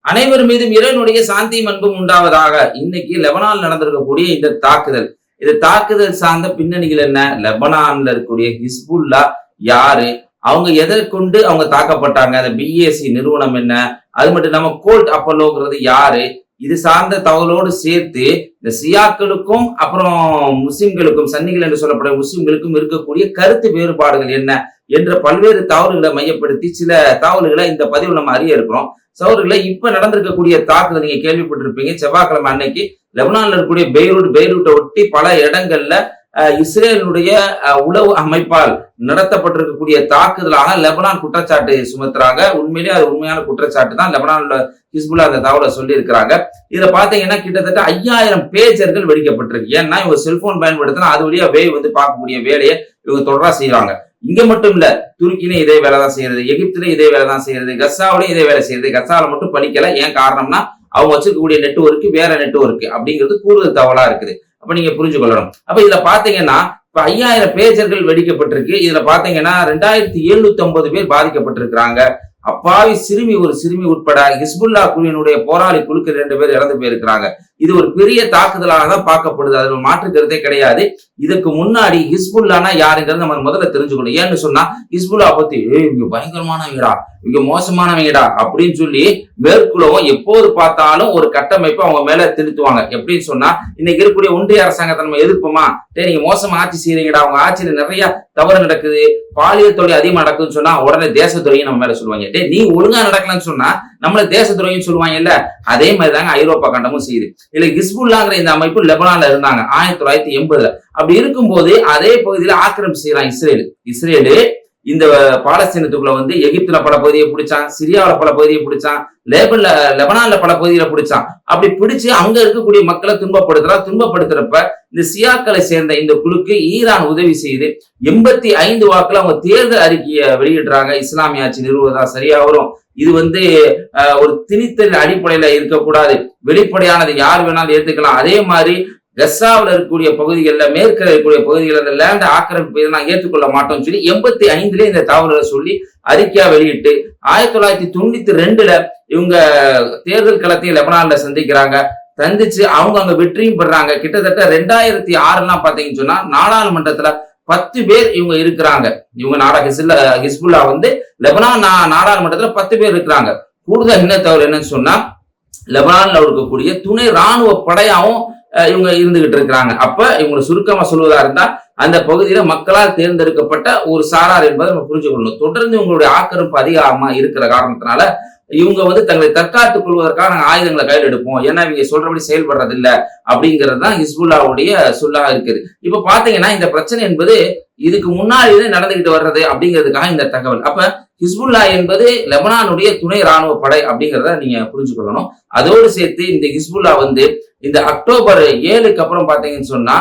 அனைவர் மீதும் இறைவனுடைய சாந்தியும் அன்பும் உண்டாவதாக. இன்னைக்கு லெபனான் நடந்திருக்கக்கூடிய இந்த தாக்குதல், இந்த தாக்குதல் சார்ந்த பின்னணிகள் என்ன? லெபனான்ல இருக்கக்கூடிய ஹிஸ்புல்லா யாரு? அவங்க எதை கொண்டு அவங்க தாக்கப்பட்டாங்க? அந்த பிஏசி நிறுவனம் என்ன? அது மட்டும் இல்லாம கோல்ட் அப்பல்லோங்கிறது யாரு? இது சார்ந்த தகவலோடு சேர்த்து இந்த சியாக்களுக்கும் அப்புறம் முஸ்லிம்களுக்கும், சன்னிகள் என்று சொல்லப்படும் முஸ்லிம்களுக்கும் இருக்கக்கூடிய கருத்து வேறுபாடுகள் என்ன என்ற பல்வேறு தகவல்களை மையப்படுத்தி சில தகவல்களை இந்த பதிவு நம்ம அறிய இருக்கிறோம். சகோதரர்களை, இப்ப நடந்திருக்கக்கூடிய தாக்குதல் நீங்க கேள்விப்பட்டிருப்பீங்க. செவ்வாய்க்கிழமை அன்னைக்கு லெபனான்ல இருக்கக்கூடிய பெய்ரூட்டை ஒட்டி பல இடங்கள்ல இஸ்ரேலுடைய உளவு அமைப்பால் நடத்தப்பட்டிருக்கக்கூடிய தாக்குதலாக லெபனான் குற்றச்சாட்டு சுமத்துறாங்க. உண்மையிலேயே அது உண்மையான குற்றச்சாட்டு தான். லெபனான்ல ஹிஸ்புல்லா அந்த தகவலை சொல்லி இருக்கிறாங்க. இதுல பாத்தீங்கன்னா கிட்டத்தட்ட 5000 பேஜர்கள் வெடிக்கப்பட்டிருக்கு. ஏன்னா இவங்க செல்போன் பயன்படுத்தினா அது வழியா வேவ் வந்து பார்க்கக்கூடிய வேலையை இவங்க தொடரா செய்யறாங்க. இங்க மட்டும் இல்ல, துருக்கிலையும் இதே வேலை தான் செய்யறது, எகிப்துலயும் இதே வேலை தான் செய்யறது, கசாவிலையும் இதே வேலை செய்யறது. கசாவில மட்டும் பலிக்கல. ஏன் காரணம்னா அவங்க வச்சிருக்கக்கூடிய நெட்வொர்க் வேற நெட்வொர்க் அப்படிங்கிறது கூடுதல் தகவலா இருக்குது. அப்ப நீங்க புரிஞ்சு கொள்ளணும். அப்ப இதுல பாத்தீங்கன்னா இப்ப 5000 பேஜர்கள் வெடிக்கப்பட்டிருக்கு. இதுல பாத்தீங்கன்னா 2750 பேர் பாதிக்கப்பட்டிருக்கிறாங்க. அப்பாவி ஒரு சிறுமி உட்பட ஹிஸ்புல்லா குழுவினுடைய போராளி குழுக்கள் 2 பேர் இறந்து போயிருக்கிறாங்க. இது ஒரு பெரிய தாக்குதலாக தான் பார்க்கப்படுது. அது மாற்று கருத்தே கிடையாது. இதுக்கு முன்னாடி ஹிஸ்புல்லானா யாருங்கிறது நம்ம முதல்ல தெரிஞ்சுக்கணும். ஏன்னு சொன்னா ஹிஸ்புல்லா பத்தி இவங்க பயங்கரமானவங்கடா, இவங்க மோசமானவங்கடா அப்படின்னு சொல்லி மேற்குலவும் எப்போது பார்த்தாலும் ஒரு கட்டமைப்பு அவங்க மேல திணித்துவாங்க. எப்படின்னு சொன்னா, இன்னைக்கு இருக்கக்கூடிய ஒன்றிய அரசாங்கத்தை நம்ம எதிர்ப்போமா, நீங்க மோசமா ஆட்சி செய்யறீங்கடா, அவங்க ஆட்சியில நிறைய தவறு நடக்குது, பாலியல் தொழில் அதிகமா நடக்குதுன்னு சொன்னா உடனே தேச துறையும் நம்ம மேல சொல்லுவாங்க. நீ ஒழுங்கா நடக்கலன்னு சொன்னா நம்மள தேச துறையும் சொல்லுவாங்க. இல்ல, அதே மாதிரி தாங்க ஐரோப்பா கண்டமும் செய்யுது. இல்ல, ஹிஸ்புல்லாங்கிற இந்த அமைப்பு லெபனான்ல இருந்தாங்க 1980. அப்படி இருக்கும்போது அதே பகுதியில ஆக்கிரமிப்பு செய்யறான் இஸ்ரேலு. இந்த பாலஸ்தீனத்துக்குள்ள வந்து எகிப்துல பல பகுதியை பிடிச்சான், சிரியாவில பல பகுதியை பிடிச்சான், லெபனான்ல பல பகுதியில பிடிச்சான். அப்படி பிடிச்சு அங்க இருக்கக்கூடிய மக்களை துன்பப்படுத்துறப்ப இந்த சியாக்களை சேர்ந்த இந்த குழுக்கு ஈரான் உதவி செய்து 85 வாக்குல அவங்க தேர்தல் அறிக்கையை வெளியிடுறாங்க. இஸ்லாமிய ஆட்சி நிறுவுவதா சரியா வரும், இது வந்து ஒரு திணித்தல் அடிப்படையில இருக்கக்கூடாது, வெளிப்படையானது யார் வேணாலும் ஏத்துக்கலாம். அதே மாதிரி கசாவில் இருக்கக்கூடிய பகுதிகளில், மேற்கில் இருக்கக்கூடிய பகுதிகளில் அந்த லேண்ட் ஆக்கிரமிப்பு நாங்கள் ஏற்றுக்கொள்ள மாட்டோம்னு சொல்லி 85 இந்த தகவல்களை சொல்லி அறிக்கையா வெளியிட்டு 1992 இவங்க தேர்தல் களத்தையும் லெபனான்ல சந்திச்சு அவங்க அங்க வெற்றியும் பெறாங்க. கிட்டத்தட்ட 2006 பாத்தீங்கன்னு சொன்னா நாடாளுமன்றத்துல 10 பேர் இவங்க இருக்கிறாங்க. இவங்க ஹிஸ்புல்லா வந்து லெபனான் நாடாளுமன்றத்துல 10 பேர் இருக்கிறாங்க. கூடுதல் என்ன தகவல் என்னன்னு சொன்னா, லெபனான்ல இருக்கக்கூடிய துணை ராணுவ படையாவும் இவங்க இருந்துகிட்டு இருக்கிறாங்க. அப்ப இவங்களை சுருக்கமா சொல்வதா இருந்தா, அந்த பகுதியில மக்களால் தேர்ந்தெடுக்கப்பட்ட ஒரு சாரார் என்பதை நம்ம புரிஞ்சுக்கணும். தொடர்ந்து இவங்களுடைய ஆக்கிரமிப்பு அதிகமா இருக்கிற காரணத்தினால இவங்க வந்து தங்களை தற்காத்துக் கொள்வதற்காக நாங்கள் ஆயுதங்களை கையில் எடுப்போம், ஏன்னா இவங்க சொல்றபடி செயல்படுறது இல்லை அப்படிங்கிறது தான் ஹிஸ்புல்லாவுடைய சொல்லாக இருக்குது. இப்ப பாத்தீங்கன்னா இந்த பிரச்சனை என்பது இதுக்கு முன்னாடியே நடந்துகிட்டு வர்றது அப்படிங்கிறதுக்காக இந்த தகவல். அப்ப ஹிஸ்புல்லா என்பது லெபனானுடைய துணை ராணுவ படை அப்படிங்கிறத நீங்க புரிஞ்சு கொள்ளணும். அதோடு சேர்த்து இந்த ஹிஸ்புல்லா வந்து இந்த அக்டோபர் 7க்கு அப்புறம் பாத்தீங்கன்னு சொன்னா,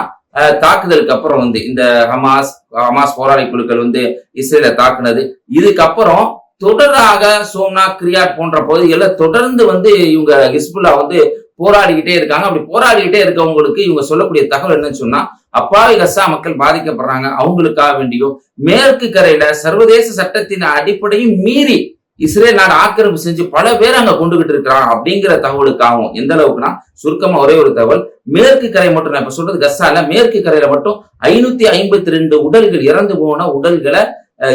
தாக்குதலுக்கு அப்புறம் வந்து இந்த ஹமாஸ் போராளி குழுக்கள் வந்து இஸ்ரேலை தாக்குனது, இதுக்கப்புறம் தொடராக சோம்நாத், கிரியாட் போன்ற பகுதிகளில் தொடர்ந்து வந்து இவங்க ஹிஸ்புல்லா வந்து போராடிக்கிட்டே இருக்காங்க. அப்படி போராடிக்கிட்டே இருக்கவங்களுக்கு இவங்க சொல்லக்கூடிய தகவல் என்னன்னு சொன்னா, அப்பாவி கசா மக்கள் பாதிக்கப்படுறாங்க, அவங்களுக்காக வேண்டியும் மேற்கு கரையில சர்வதேச சட்டத்தின் அடிப்படையும் மீறி இஸ்ரேல் நாடு ஆக்கிரமிப்பு செஞ்சு பல பேர் அங்க கொண்டுகிட்டு இருக்கிறான் அப்படிங்கிற தகவலுக்காகவும். எந்த அளவுக்குன்னா, சுருக்கமா ஒரே ஒரு தகவல், மேற்கு கரை மட்டும், நான் இப்ப சொல்றது கசால மேற்கு கரையில மட்டும் 552 உடல்கள், இறந்து போன உடல்களை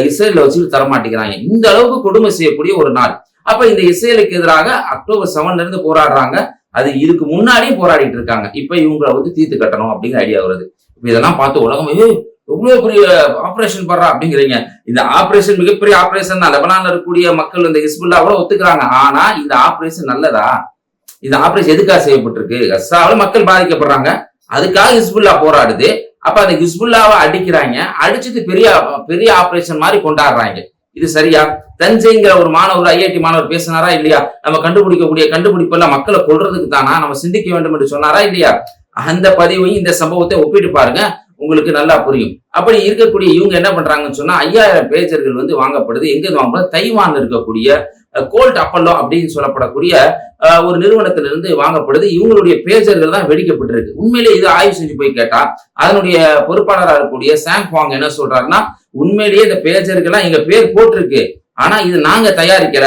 இஸ்ரேல வச்சுட்டு தரமாட்டேங்கிறாங்க. இந்த அளவுக்கு கொடுமை செய்யக்கூடிய ஒரு நாள். அப்ப இந்த இஸ்ரேலுக்கு எதிராக அக்டோபர் 7ல இருந்து போராடுறாங்க. அது இதுக்கு முன்னாடியும் போராடிட்டு இருக்காங்க. இப்ப இவங்களை வந்து தீர்த்து கட்டணும் அப்படிங்கிற ஐடியா வருது. இப்ப இதெல்லாம் பார்த்து உலகம் எவ்வளவு பெரிய ஆபரேஷன் பண்றா அப்படிங்கிறீங்க. இந்த ஆபரேஷன் மிகப்பெரிய ஆபரேஷன் தான். லெபனான்ல இருக்கக்கூடிய மக்கள் இந்த ஹிஸ்புல்லா கூட ஒத்துக்கிறாங்க. ஆனா இந்த ஆபரேஷன் நல்லதா? இந்த ஆபரேஷன் எதுக்காக செய்யப்பட்டிருக்கு? கசாவில் மக்கள் பாதிக்கப்படுறாங்க, அதுக்காக ஹிஸ்புல்லா போராடுது. அப்ப அந்த ஹிஸ்புல்லாவை அடிக்கிறாங்க, அடிச்சுட்டு பெரிய ஆபரேஷன் மாதிரி கொண்டாடுறாங்க. இது சரியா? தஞ்சைங்கிற ஒரு மாணவர், ஐஐடி மாணவர் பேசினாரா இல்லையா? நம்ம கண்டுபிடிக்கக்கூடிய கண்டுபிடிப்பெல்லாம் மக்களை கொள்றதுக்கு தானா, நம்ம சிந்திக்க வேண்டும் என்று சொன்னாரா இல்லையா? அந்த பதிவையும் இந்த சம்பவத்தை ஒப்பிட்டு பாருங்க, உங்களுக்கு நல்லா புரியும். அப்படி இருக்கக்கூடிய இவங்க என்ன பண்றாங்கன்னு சொன்னா, 5000 பேஜர்கள் வந்து வாங்கப்படுது. எங்க வாங்கப்படுது? தைவான்ல இருக்கக்கூடிய கோல்ட் அப்பல்லோ அப்படின்னு சொல்லப்படக்கூடிய ஒரு நிறுவனத்திலிருந்து வாங்கப்படுது. இவங்களுடைய பேஜர்கள் தான் வெடிக்கப்பட்டிருக்கு. உண்மையிலே இது ஆய்வு செஞ்சு போய் கேட்டா, அதனுடைய பொறுப்பாளராக இருக்கக்கூடிய சாங் வாங் என்ன சொல்றாருன்னா, உண்மையிலேயே இந்த பேஜர்கள்லாம் எங்க பேர் போட்டிருக்கு, ஆனா இது நாங்க தயாரிக்கல,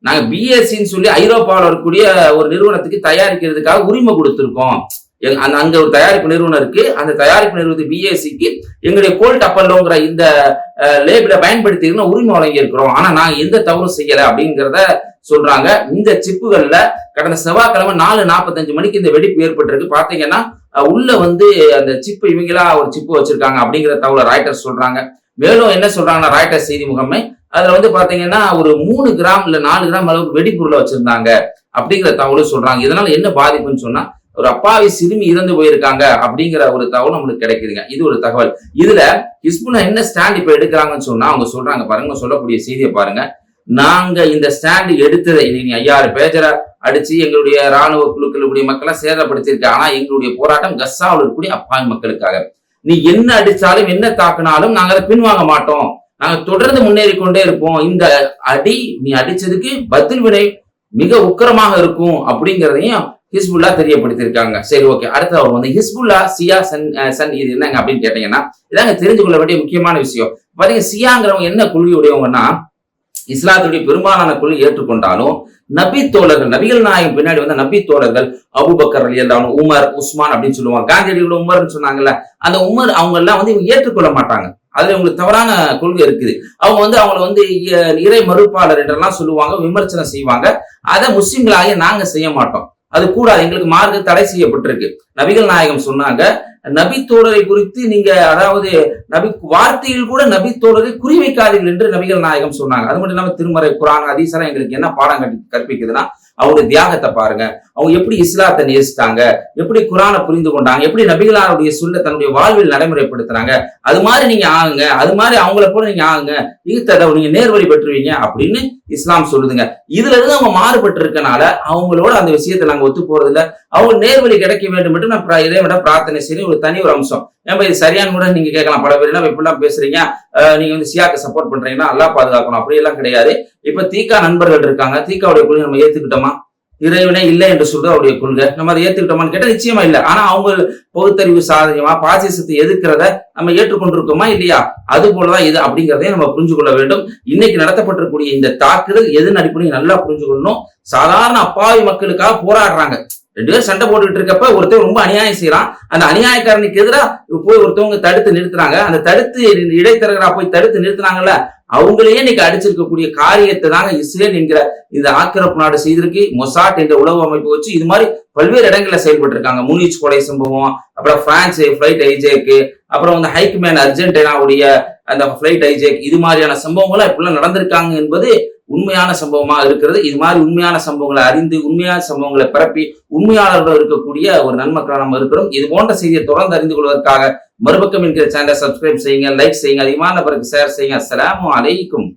நாங்க பிஎஸ்சின்னு சொல்லி ஐரோப்பாவில் இருக்கக்கூடிய ஒரு நிறுவனத்துக்கு தயாரிக்கிறதுக்காக உரிமை கொடுத்திருக்கோம். அங்க ஒரு தயாரிப்பு நிறுவனம் இருக்கு. அந்த தயாரிப்பு நிறுவனத்துக்கு பிஎஸ்சிக்கு எங்களுடைய கோல்ட் அப்பல்லோங்கிற இந்த லேபிளை பயன்படுத்தி உரிமை வழங்கி இருக்கிறோம். ஆனா நாங்க எந்த தவறும் செய்யல அப்படிங்கிறத சொல்றாங்க. இந்த சிப்புகள்ல கடந்த செவ்வாய்க்கிழமை 4:45 மணிக்கு இந்த வெடிப்பு ஏற்பட்டிருக்கு. பாத்தீங்கன்னா உள்ள வந்து அந்த சிப்பு இவங்களா ஒரு சிப்பு வச்சிருக்காங்க அப்படிங்கிற தகவலை ராய்டர்ஸ் சொல்றாங்க. மேலும் என்ன சொல்றாங்கன்னா ராய்டர்ஸ் செய்தி முகமை அதுல வந்து பாத்தீங்கன்னா ஒரு 3 கிராம் இல்ல 4 கிராம் அளவுக்கு வெடிப்பொருளை வச்சிருந்தாங்க அப்படிங்கிற தகவலும் சொல்றாங்க. இதனால என்ன பாதிப்புன்னு சொன்னா ஒரு அப்பாவி சிறுமி இறந்து போயிருக்காங்க அப்படிங்கிற ஒரு தகவல் நம்மளுக்கு கிடைக்குதுங்க. இது ஒரு தகவல். இதுல ஹிஸ்புல்லா என்ன ஸ்டாண்ட் இப்ப எடுக்கிறாங்கன்னு சொன்னா அவங்க சொல்றாங்க பாருங்க, சொல்லக்கூடிய செய்தியை பாருங்க. நாங்க இந்த ஸ்டாண்ட் எடுத்ததை நீ 5000 பேஜரை அடிச்சு எங்களுடைய ராணுவ குழுக்களுடைய மக்களை சேதப்படுத்தியிருக்க. ஆனா எங்களுடைய போராட்டம் கஸ்ஸாவில் இருக்கக்கூடிய அப்பாவி மக்களுக்காக. நீ என்ன அடிச்சாலும் என்ன தாக்குனாலும் நாங்க அதை பின்வாங்க மாட்டோம். நாங்க தொடர்ந்து முன்னேறி கொண்டே இருப்போம். இந்த அடி நீ அடிச்சதுக்கு பதில் வினை மிக உக்கிரமாக இருக்கும் அப்படிங்கிறதையும் ஹிஸ்புல்லா தெரியப்படுத்திருக்காங்க. சரி, ஓகே. அடுத்து அவர் வந்து ஹிஸ்புல்லா சியா சன் இது என்னங்க அப்படின்னு கேட்டீங்கன்னா இதாங்க தெரிஞ்சு கொள்ள வேண்டிய முக்கியமான விஷயம். பாத்தீங்கன்னா சியாங்கிறவங்க என்ன கொள்கையுடையவங்கன்னா இஸ்லாத்துடைய பெரும்பாலான கொள்கை ஏற்றுக்கொண்டாலும் நபி தோழர்கள், நபிகள் நாயகம் பின்னாடி வந்து நபி தோழர்கள் அபூபக்கர் ரலியல்லாஹு அன்ஹு, உமர், உஸ்மான் அப்படின்னு சொல்லுவாங்க. காந்தியடிகளோட உமர்ன்னு சொன்னாங்கல்ல, அந்த உமர் அவங்க எல்லாம் வந்து இவங்க ஏற்றுக்கொள்ள மாட்டாங்க. அதுல உங்களுக்கு தவறான கொள்கை இருக்குது. அவங்க வந்து அவங்கள வந்து இறை மறுப்பாளர் என்றெல்லாம் சொல்லுவாங்க, விமர்சனம் செய்வாங்க. அதை முஸ்லிம்களாக நாங்க செய்ய மாட்டோம். அது கூடாது, எங்களுக்கு மார்க்க தடை செய்யப்பட்டிருக்கு. நபிகள் நாயகம் சொன்னாங்க நபி தோழரை குறித்து நீங்க அதாவது நபி வார்த்தையில் கூட நபி தோழரை குறிவைக்காதீர்கள் என்று நபிகள் நாயகம் சொன்னாங்க. அது மட்டும் இல்லாம திருமறை குர்ஆன் ஹதீஸ்லாம் எங்களுக்கு என்ன பாடம் கற்பிக்குதுன்னா அவங்களுடைய தியாகத்தை பாருங்க. அவங்க எப்படி இஸ்லாத்தை நேசித்தாங்க, எப்படி குர்ஆனை புரிந்து கொண்டாங்க, எப்படி நபிகளாருடைய சொல்ல தன்னுடைய வாழ்வில் நடைமுறைப்படுத்துறாங்க. அது மாதிரி நீங்க ஆகுங்க, அது மாதிரி அவங்கள போல நீங்க ஆகுங்க, நீங்க நேர்வழி பெற்றுவீங்க அப்படின்னு இஸ்லாம் சொல்லுதுங்க. இதுல இருந்து அவங்க மாறுபட்டு இருக்கனால அவங்களோட அந்த விஷயத்தை நாங்க ஒத்து போறது இல்ல. அவங்க நேர்வழி கிடைக்க வேண்டும் என்று நான் இறைவன பிரார்த்தனை செய்ய ஒரு தனி ஒரு அம்சம். ஏன் இது சரியானு கூட நீங்க கேட்கலாம். பல பேர் என்ன இப்படிலாம் பேசுறீங்க, நீங்க வந்து சியாக்கு சப்போர்ட் பண்றீங்கன்னா அல்லாஹ் பாதுகாக்கணும் அப்படி எல்லாம் கிடையாது. இப்ப தீகா நண்பர்கள் இருக்காங்க. தீகாவுடைய கொள்கை நம்ம ஏத்துக்கிட்டோமா? இறைவனே இல்லை என்று சொல்றது அவருடைய கொள்கை. நம்ம அதை ஏத்துக்கிட்டோமான்னு கேட்டா நிச்சயமா இல்லை. ஆனா அவங்க பகுத்தறிவு சாதகமா பாசிசத்தை எதிர்க்கிறத நம்ம ஏற்றுக்கொண்டிருக்கோமா இல்லையா? அது போலதான் இது அப்படிங்கிறதையும் நம்ம புரிஞ்சு கொள்ள வேண்டும். இன்னைக்கு நடத்தப்பட்டிருக்கூடிய இந்த தாக்குதல் எதன் அடிப்படையில் நல்லா புரிஞ்சு கொள்ளணும். சாதாரண அப்பாவி மக்களுக்காக போராடுறாங்க. 2 பேரும் சண்டை போட்டுக்கிட்டு இருக்கப்ப ஒருத்தர் ரொம்ப அநியாயம் செய்யறான். அந்த அநியாயக்காரனுக்கு எதிராக போய் ஒருத்தவங்க தடுத்து நிறுத்துறாங்க. அந்த தடுத்து இடைத்தரகரா போய் தடுத்து நிறுத்தினாங்கல்ல, அவங்களையே இன்னைக்கு அடிச்சிருக்கக்கூடிய காரியத்தை தாங்க இஸ்ரேல் என்கிற இந்த ஆக்கிரமிப்பு நாடு செய்திருக்கு. மொசாட் என்ற உளவு அமைப்பு வச்சு இது மாதிரி பல்வேறு இடங்கள்ல செயல்பட்டு இருக்காங்க. முனிச் கொலை சம்பவம், அப்புறம் பிரான்ஸ் பிளைட் ஹைஜேக், அப்புறம் வந்து ஹைக்மேன் அர்ஜென்டினாவுடைய அந்த பிளைட் ஹைஜேக், இது மாதிரியான சம்பவங்கள்லாம் இப்படிலாம் நடந்திருக்காங்க என்பது உண்மையான சம்பவமா இருக்கிறது. இது மாதிரி உண்மையான சம்பவங்களை அறிந்து உண்மையான சம்பவங்களை பரப்பி உண்மையாளர்கள் இருக்கக்கூடிய ஒரு நன்மக்களா நம்ம இருக்கிறோம். இது போன்ற செய்தியை தொடர்ந்து அறிந்து கொள்வதற்காக மறுபக்கம் என்கிற சேனலை சப்ஸ்கிரைப் செய்யுங்க, லைக் செய்யுங்க, அதிகமான பிறகு ஷேர் செய்யுங்க. அஸ்ஸலாமு அலைக்கும்.